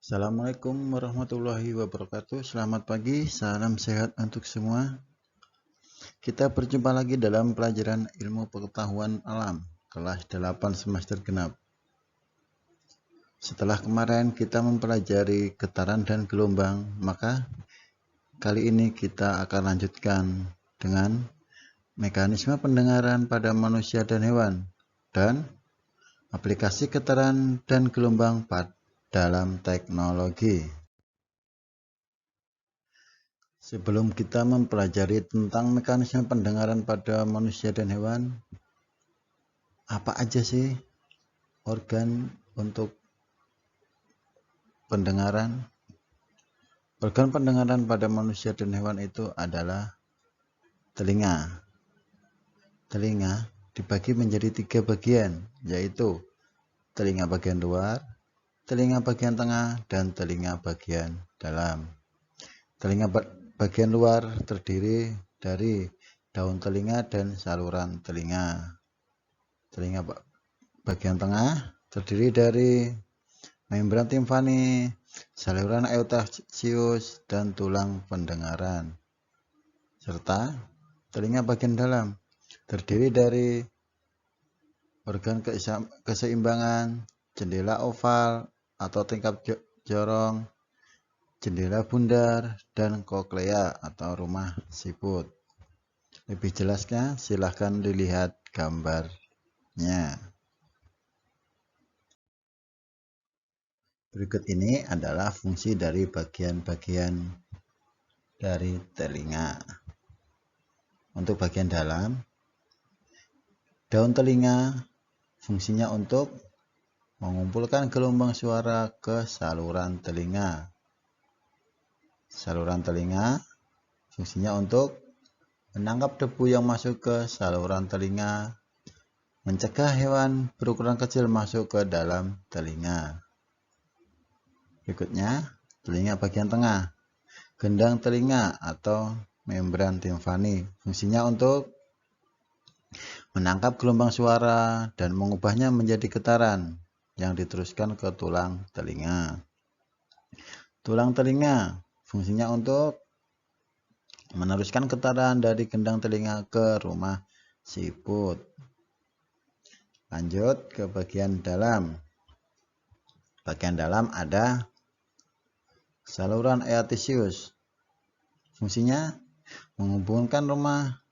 Assalamualaikum warahmatullahi wabarakatuh. Selamat pagi, salam sehat untuk semua. Kita berjumpa lagi dalam pelajaran ilmu pengetahuan alam, kelas 8 semester genap. Setelah kemarin kita mempelajari getaran dan gelombang, maka kali ini kita akan lanjutkan dengan mekanisme pendengaran pada manusia dan hewan, dan aplikasi getaran dan gelombang dalam teknologi. Sebelum kita mempelajari tentang mekanisme pendengaran pada manusia dan hewan, apa aja sih organ untuk pendengaran? Organ pendengaran pada manusia dan hewan itu adalah telinga. Telinga dibagi menjadi 3 bagian, yaitu telinga bagian luar, telinga bagian tengah, dan telinga bagian dalam. Telinga bagian luar terdiri dari daun telinga dan saluran telinga. Telinga bagian tengah terdiri dari membran timpani, saluran eustasius, dan tulang pendengaran. Serta telinga bagian dalam terdiri dari organ keseimbangan, jendela oval atau tingkap jorong, jendela bundar, dan koklea atau rumah siput. Lebih jelasnya silahkan dilihat gambarnya. Berikut ini adalah fungsi dari bagian-bagian dari telinga. Untuk bagian dalam, daun telinga fungsinya untuk mengumpulkan gelombang suara ke saluran telinga. Saluran telinga fungsinya untuk menangkap debu yang masuk ke saluran telinga, mencegah hewan berukuran kecil masuk ke dalam telinga. Berikutnya, telinga bagian tengah, gendang telinga atau membran timpani, fungsinya untuk menangkap gelombang suara dan mengubahnya menjadi getaran yang diteruskan ke tulang telinga. Tulang telinga fungsinya untuk meneruskan getaran dari gendang telinga ke rumah siput. Lanjut ke bagian dalam. Bagian dalam ada saluran eustasius. Fungsinya menghubungkan rumah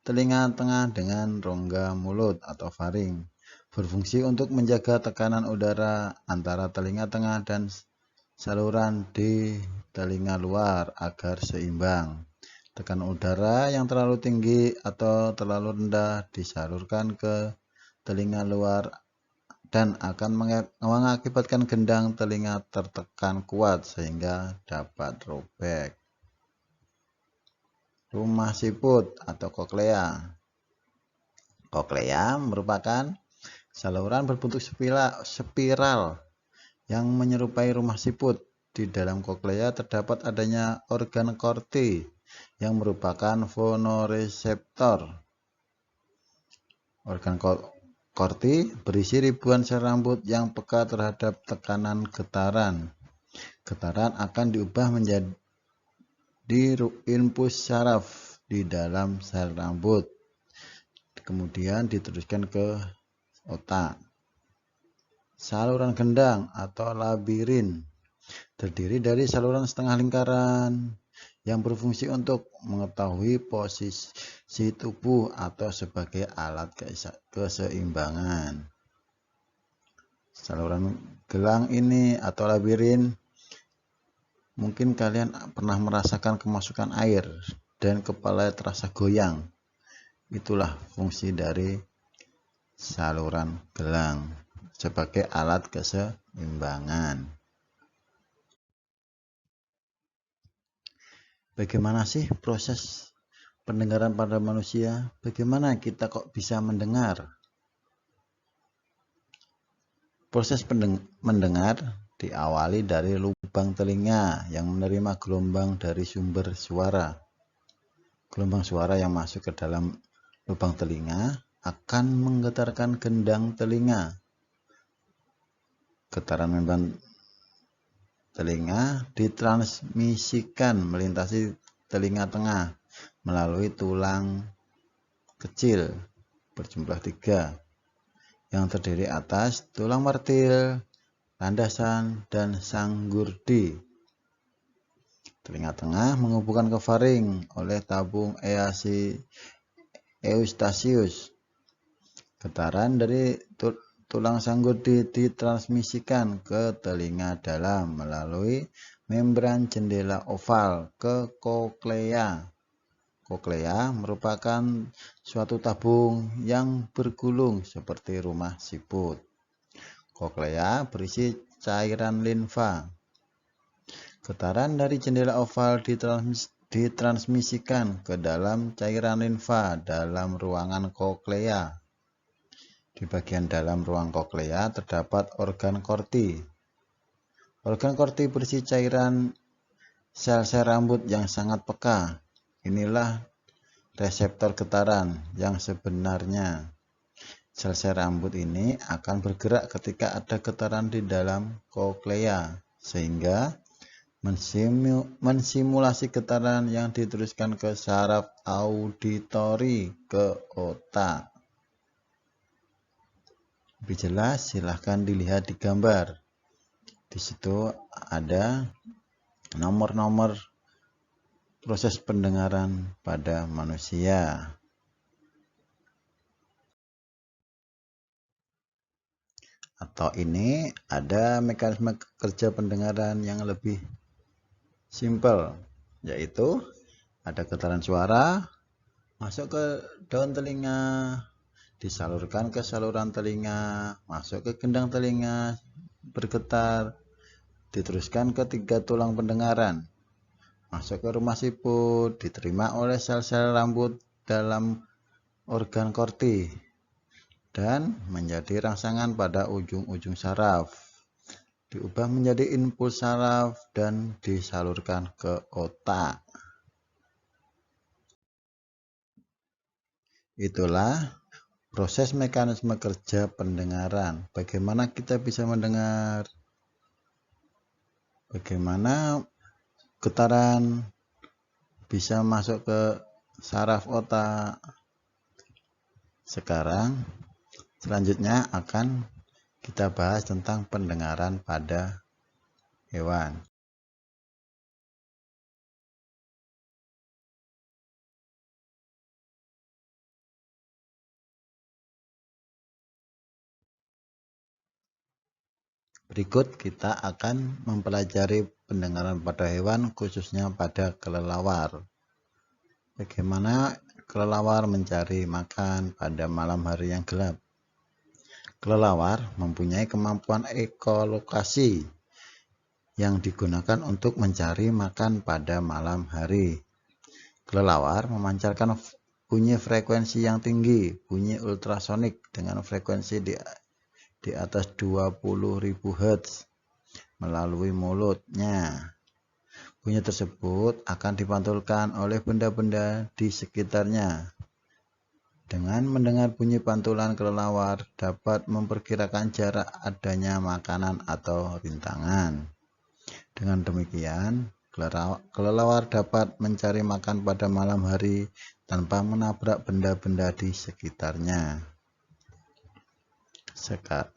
telinga tengah dengan rongga mulut atau faring. Berfungsi untuk menjaga tekanan udara antara telinga tengah dan saluran di telinga luar agar seimbang. Tekanan udara yang terlalu tinggi atau terlalu rendah disalurkan ke telinga luar dan akan mengakibatkan gendang telinga tertekan kuat sehingga dapat robek. Rumah siput atau koklea. Koklea merupakan saluran berbentuk spiral yang menyerupai rumah siput. Di dalam koklea terdapat adanya organ korti yang merupakan fonoreseptor. Organ korti berisi ribuan sel rambut yang peka terhadap tekanan getaran. Getaran akan diubah menjadi impuls saraf di dalam sel rambut, kemudian diteruskan ke otak. Saluran gendang atau labirin terdiri dari saluran setengah lingkaran yang berfungsi untuk mengetahui posisi tubuh atau sebagai alat keseimbangan. Saluran gelang ini atau labirin, mungkin kalian pernah merasakan kemasukan air dan kepala terasa goyang. Itulah fungsi dari saluran gelang sebagai alat keseimbangan. Bagaimana sih proses pendengaran pada manusia? Bagaimana kita kok bisa mendengar? Proses mendengar diawali dari lubang telinga yang menerima gelombang dari sumber suara. Gelombang suara yang masuk ke dalam lubang telinga akan menggetarkan gendang telinga. Getaran membran telinga ditransmisikan melintasi telinga tengah melalui tulang kecil berjumlah 3 yang terdiri atas tulang martil, landasan, dan sanggurdi. Telinga tengah menghubungkan ke faring oleh tabung Eustachius. Getaran dari tulang sanggurdi ditransmisikan ke telinga dalam melalui membran jendela oval ke koklea. Koklea merupakan suatu tabung yang bergulung seperti rumah siput. Koklea berisi cairan limfa. Getaran dari jendela oval ditransmisikan ke dalam cairan limfa dalam ruangan koklea. Di bagian dalam ruang koklea terdapat organ korti. Organ korti berisi cairan sel-sel rambut yang sangat peka. Inilah reseptor getaran yang sebenarnya. Sel-sel rambut ini akan bergerak ketika ada getaran di dalam koklea, sehingga mensimulasi getaran yang diteruskan ke saraf auditori ke otak. Lebih jelas silahkan dilihat di gambar. Di situ ada nomor-nomor proses pendengaran pada manusia. Atau ini ada mekanisme kerja pendengaran yang lebih simpel, yaitu ada getaran suara masuk ke daun telinga, disalurkan ke saluran telinga, masuk ke gendang telinga, bergetar, diteruskan ke 3 tulang pendengaran, masuk ke rumah siput, diterima oleh sel-sel rambut dalam organ korti, dan menjadi rangsangan pada ujung-ujung saraf, diubah menjadi impuls saraf dan disalurkan ke otak. Itulah proses mekanisme kerja pendengaran. Bagaimana kita bisa mendengar? Bagaimana getaran bisa masuk ke saraf otak? Selanjutnya akan kita bahas tentang pendengaran pada hewan. Berikut kita akan mempelajari pendengaran pada hewan, khususnya pada kelelawar. Bagaimana kelelawar mencari makan pada malam hari yang gelap? Kelelawar mempunyai kemampuan ekolokasi yang digunakan untuk mencari makan pada malam hari. Kelelawar memancarkan bunyi frekuensi yang tinggi, bunyi ultrasonik dengan frekuensi di atas 20.000 Hz melalui mulutnya. Bunyi tersebut akan dipantulkan oleh benda-benda di sekitarnya. Dengan mendengar bunyi pantulan, kelelawar dapat memperkirakan jarak adanya makanan atau rintangan. Dengan demikian, kelelawar dapat mencari makan pada malam hari tanpa menabrak benda-benda di sekitarnya.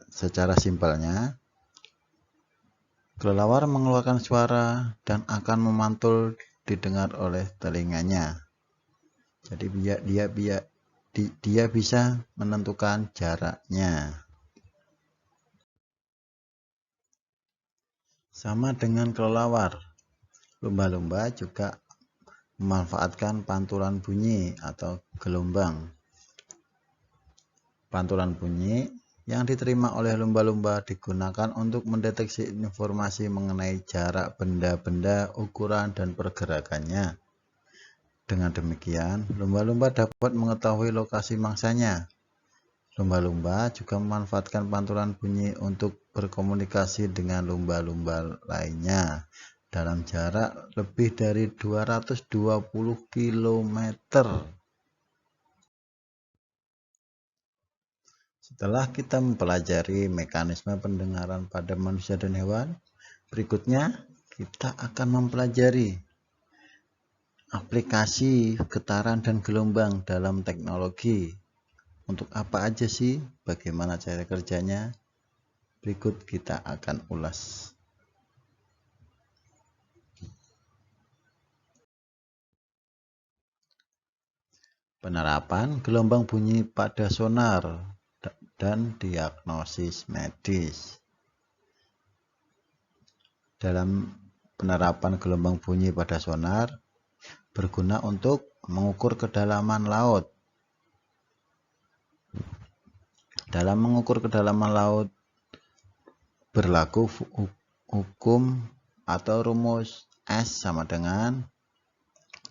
Secara simpelnya, kelelawar mengeluarkan suara dan akan memantul didengar oleh telinganya. Jadi dia bisa menentukan jaraknya. Sama dengan kelelawar, lumba-lumba juga memanfaatkan pantulan bunyi atau gelombang. Pantulan bunyi yang diterima oleh lumba-lumba digunakan untuk mendeteksi informasi mengenai jarak benda-benda, ukuran, dan pergerakannya. Dengan demikian, lumba-lumba dapat mengetahui lokasi mangsanya. Lumba-lumba juga memanfaatkan pantulan bunyi untuk berkomunikasi dengan lumba-lumba lainnya dalam jarak lebih dari 220 km. Setelah kita mempelajari mekanisme pendengaran pada manusia dan hewan, Berikutnya kita akan mempelajari aplikasi getaran dan gelombang dalam teknologi. Untuk apa aja sih? Bagaimana cara kerjanya? Berikut kita akan ulas. Penerapan gelombang bunyi pada sonar dan diagnosis medis. Dalam penerapan gelombang bunyi pada sonar berguna untuk mengukur kedalaman laut. Dalam mengukur kedalaman laut berlaku hukum atau rumus S sama dengan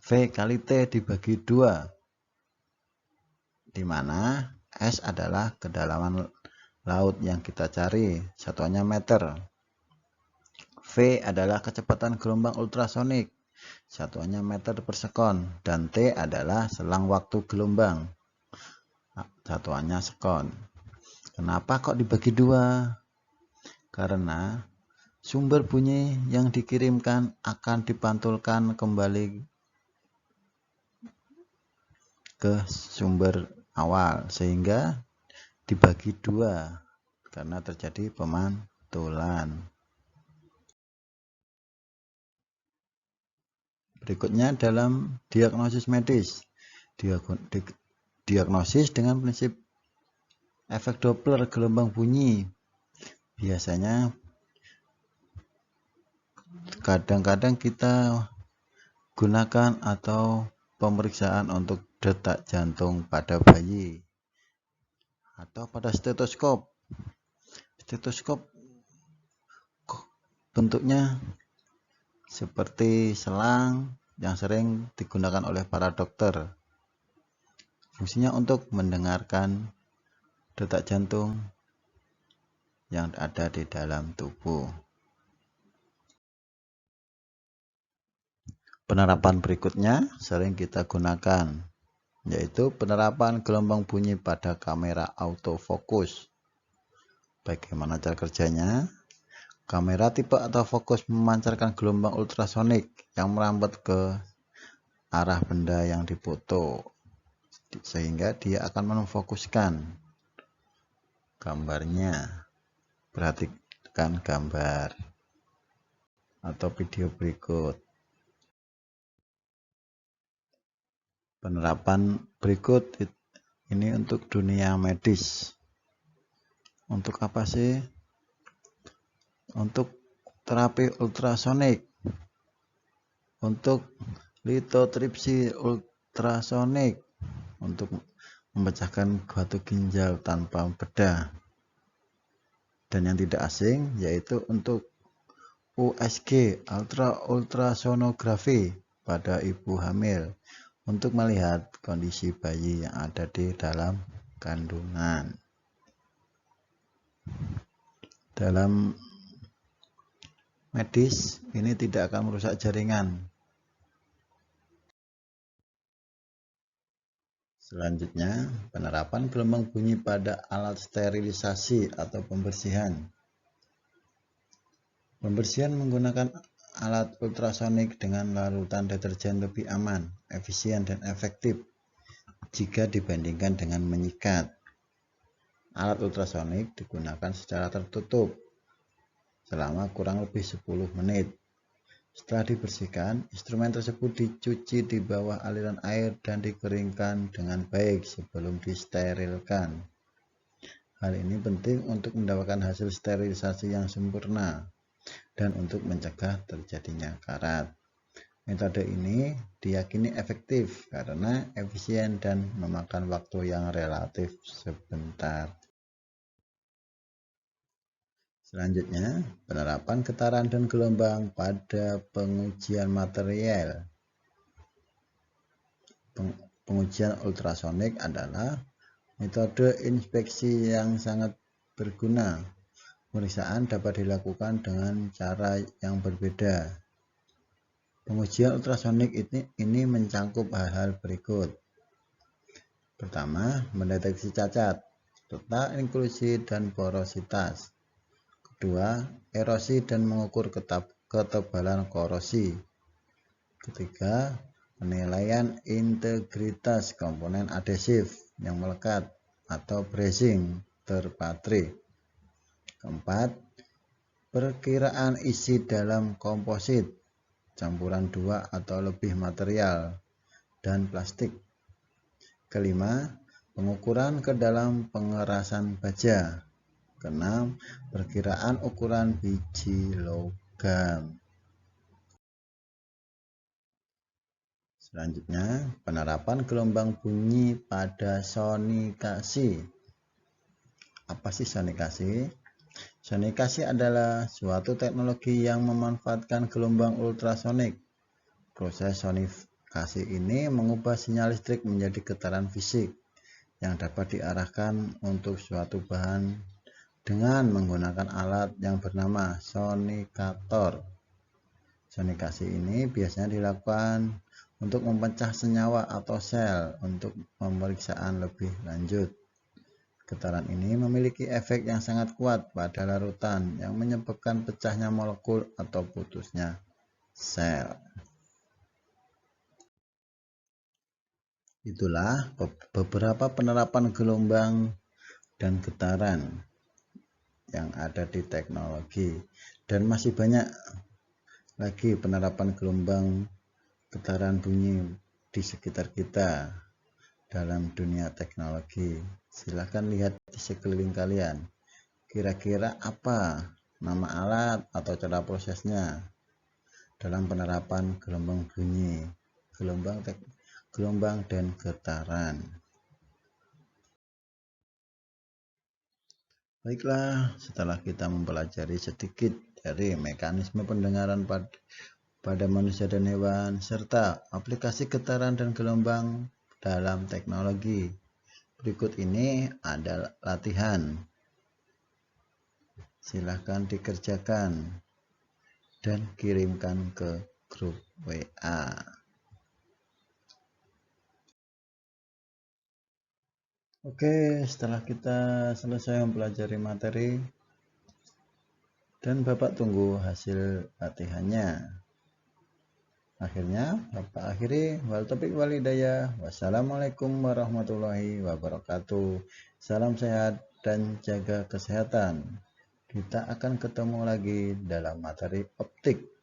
V kali T dibagi 2, di mana S adalah kedalaman laut yang kita cari, satuannya meter. V adalah kecepatan gelombang ultrasonik, satuannya meter per sekon, dan T adalah selang waktu gelombang, satuannya sekon. Kenapa kok dibagi 2? Karena sumber bunyi yang dikirimkan akan dipantulkan kembali ke sumber awal, sehingga dibagi 2 karena terjadi pemantulan. Berikutnya dalam diagnosis medis. Diagnosis dengan prinsip efek Doppler gelombang bunyi. Biasanya kadang-kadang kita gunakan atau pemeriksaan untuk detak jantung pada bayi atau pada stetoskop. Stetoskop bentuknya seperti selang yang sering digunakan oleh para dokter. Fungsinya untuk mendengarkan detak jantung yang ada di dalam tubuh. Penerapan berikutnya sering kita gunakan, yaitu penerapan gelombang bunyi pada kamera autofokus. Bagaimana cara kerjanya? Kamera tipe autofokus memancarkan gelombang ultrasonik yang merambat ke arah benda yang difoto, sehingga dia akan memfokuskan gambarnya. Perhatikan gambar atau video berikut. Penerapan berikut ini untuk dunia medis. Untuk apa sih? Untuk terapi ultrasonik, untuk litotripsi ultrasonik, untuk memecahkan batu ginjal tanpa bedah. Dan yang tidak asing yaitu untuk USG ultrasonografi pada ibu hamil untuk melihat kondisi bayi yang ada di dalam kandungan. Dalam medis ini tidak akan merusak jaringan. Selanjutnya, penerapan gelombang bunyi pada alat sterilisasi atau pembersihan. Pembersihan menggunakan alat ultrasonik dengan larutan deterjen lebih aman, efisien, dan efektif jika dibandingkan dengan menyikat. Alat ultrasonik digunakan secara tertutup selama kurang lebih 10 menit. Setelah dibersihkan, instrumen tersebut dicuci di bawah aliran air dan dikeringkan dengan baik sebelum disterilkan. Hal ini penting untuk mendapatkan hasil sterilisasi yang sempurna dan untuk mencegah terjadinya karat. Metode ini diyakini efektif karena efisien dan memakan waktu yang relatif sebentar. Selanjutnya, penerapan getaran dan gelombang pada pengujian material. Pengujian ultrasonik adalah metode inspeksi yang sangat berguna. Pemeriksaan dapat dilakukan dengan cara yang berbeda. Pengujian ultrasonik ini mencakup hal-hal berikut. Pertama, mendeteksi cacat, letak inklusi dan porositas. 2. Erosi dan mengukur ketebalan korosi. Ketiga, penilaian integritas komponen adhesif yang melekat atau bracing terpatri. Keempat, perkiraan isi dalam komposit, campuran 2 atau lebih material dan plastik. Kelima, pengukuran ke dalam pengerasan baja. Keenam, perkiraan ukuran biji logam. Selanjutnya, penerapan gelombang bunyi pada sonikasi. Apa sih sonikasi? Sonikasi adalah suatu teknologi yang memanfaatkan gelombang ultrasonik. Proses sonikasi ini mengubah sinyal listrik menjadi getaran fisik yang dapat diarahkan untuk suatu bahan dengan menggunakan alat yang bernama sonikator. Sonikasi ini biasanya dilakukan untuk memecah senyawa atau sel untuk pemeriksaan lebih lanjut. Getaran ini memiliki efek yang sangat kuat pada larutan yang menyebabkan pecahnya molekul atau putusnya sel. Itulah beberapa penerapan gelombang dan getaran yang ada di teknologi, dan masih banyak lagi penerapan gelombang, getaran, bunyi di sekitar kita dalam dunia teknologi. Silahkan lihat di sekeliling kalian, kira-kira apa nama alat atau cara prosesnya dalam penerapan gelombang bunyi, gelombang dan getaran. Baiklah, setelah kita mempelajari sedikit dari mekanisme pendengaran pada manusia dan hewan, serta aplikasi getaran dan gelombang dalam teknologi, berikut ini ada latihan. Silahkan dikerjakan dan kirimkan ke grup WA. Oke, setelah kita selesai mempelajari materi dan Bapak tunggu hasil latihannya. Akhirnya Bapak akhiri. Wal taufiq wal hidayah. Wassalamualaikum warahmatullahi wabarakatuh. Salam sehat dan jaga kesehatan. Kita akan ketemu lagi dalam materi optik.